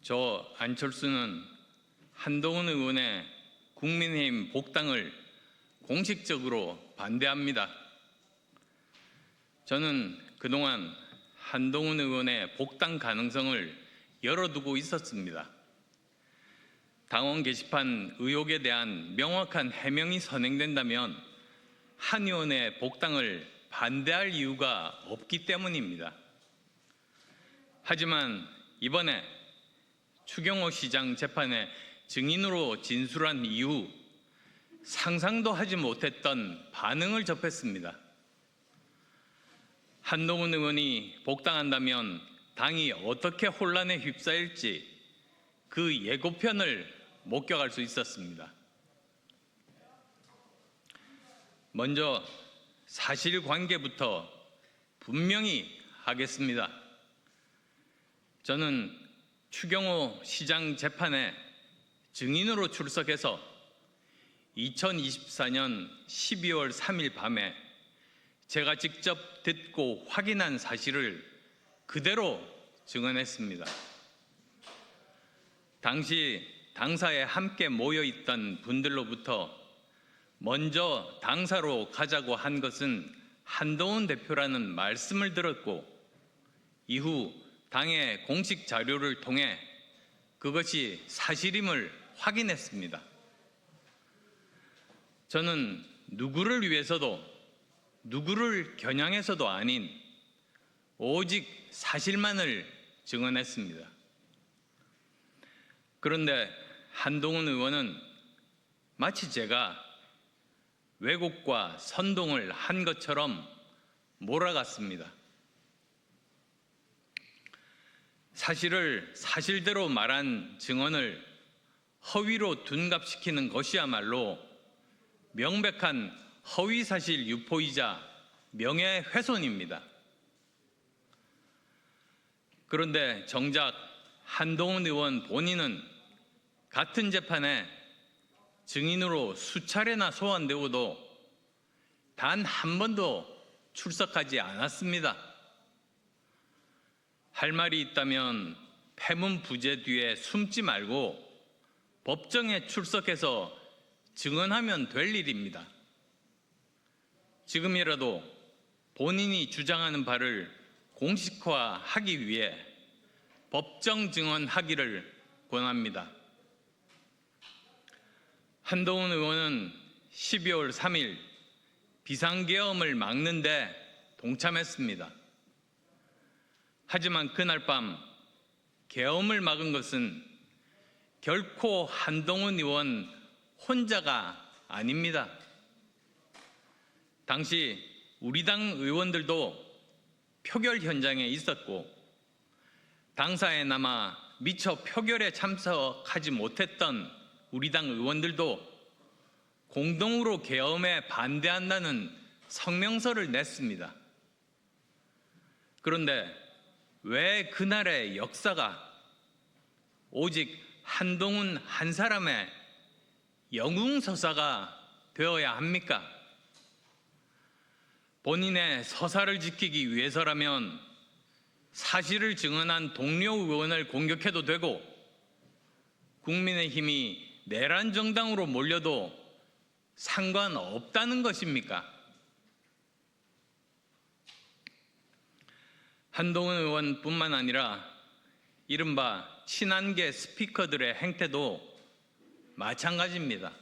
저 안철수는 한동훈 의원의 국민의힘 복당을 공식적으로 반대합니다. 저는 그동안 한동훈 의원의 복당 가능성을 열어두고 있었습니다. 당원 게시판 의혹에 대한 명확한 해명이 선행된다면 한 의원의 복당을 반대할 이유가 없기 때문입니다. 하지만 이번에 추경호 시장 재판에 증인으로 진술한 이후 상상도 하지 못했던 반응을 접했습니다. 한동훈 의원이 복당한다면 당이 어떻게 혼란에 휩싸일지 그 예고편을 목격할 수 있었습니다. 먼저 사실관계부터 분명히 하겠습니다. 저는 추경호 시장 재판에 증인으로 출석해서 2024년 12월 3일 밤에 제가 직접 듣고 확인한 사실을 그대로 증언했습니다. 당시 당사에 함께 모여있던 분들로부터 먼저 당사로 가자고 한 것은 한동훈 대표라는 말씀을 들었고 이후 당의 공식 자료를 통해 그것이 사실임을 확인했습니다. 저는 누구를 위해서도 누구를 겨냥해서도 아닌 오직 사실만을 증언했습니다. 그런데 한동훈 의원은 마치 제가 왜곡과 선동을 한 것처럼 몰아갔습니다. 사실을 사실대로 말한 증언을 허위로 둔갑시키는 것이야말로 명백한 허위사실 유포이자 명예훼손입니다. 그런데 정작 한동훈 의원 본인은 같은 재판에 증인으로 수차례나 소환되고도 단 한 번도 출석하지 않았습니다. 할 말이 있다면 패문부제 뒤에 숨지 말고 법정에 출석해서 증언하면 될 일입니다. 지금이라도 본인이 주장하는 바를 공식화하기 위해 법정 증언하기를 권합니다. 한동훈 의원은 12월 3일 비상계엄을 막는 데 동참했습니다. 하지만 그날 밤 계엄을 막은 것은 결코 한동훈 의원 혼자가 아닙니다. 당시 우리 당 의원들도 표결 현장에 있었고 당사에 남아 미처 표결에 참석하지 못했던 우리 당 의원들도 공동으로 계엄에 반대한다는 성명서를 냈습니다. 그런데 왜 그날의 역사가 오직 한동훈 한 사람의 영웅서사가 되어야 합니까? 본인의 서사를 지키기 위해서라면 사실을 증언한 동료 의원을 공격해도 되고 국민의힘이 내란 정당으로 몰려도 상관없다는 것입니까? 한동훈 의원뿐만 아니라 이른바 친한계 스피커들의 행태도 마찬가지입니다.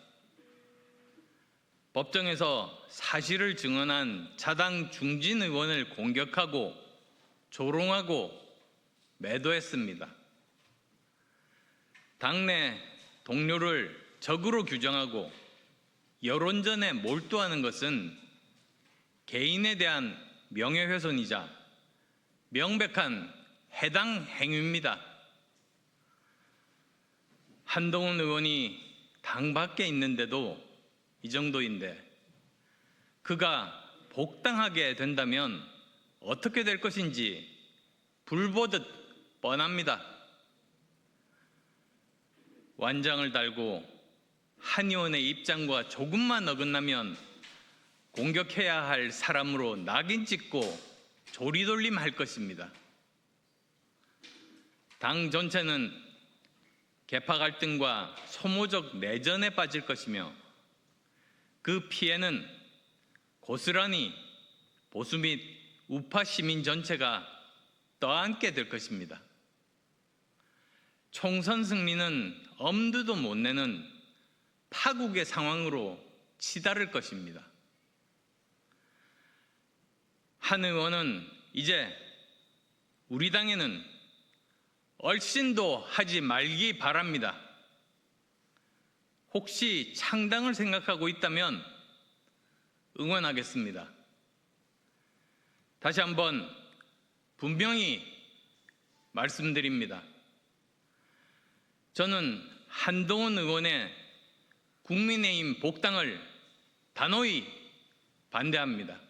법정에서 사실을 증언한 자당 중진 의원을 공격하고 조롱하고 매도했습니다. 당내 동료를 적으로 규정하고 여론전에 몰두하는 것은 개인에 대한 명예훼손이자 명백한 해당 행위입니다. 한동훈 의원이 당 밖에 있는데도 이 정도인데 그가 복당하게 된다면 어떻게 될 것인지 불보듯 뻔합니다. 완장을 달고 한 의원의 입장과 조금만 어긋나면 공격해야 할 사람으로 낙인 찍고 조리돌림 할 것입니다. 당 전체는 계파 갈등과 소모적 내전에 빠질 것이며 그 피해는 고스란히 보수 및 우파 시민 전체가 떠안게 될 것입니다. 총선 승리는 엄두도 못 내는 파국의 상황으로 치달을 것입니다. 한 의원은 이제 우리 당에는 얼씬도 하지 말기 바랍니다. 혹시 창당을 생각하고 있다면 응원하겠습니다. 다시 한번 분명히 말씀드립니다. 저는 한동훈 의원의 국민의힘 복당을 단호히 반대합니다.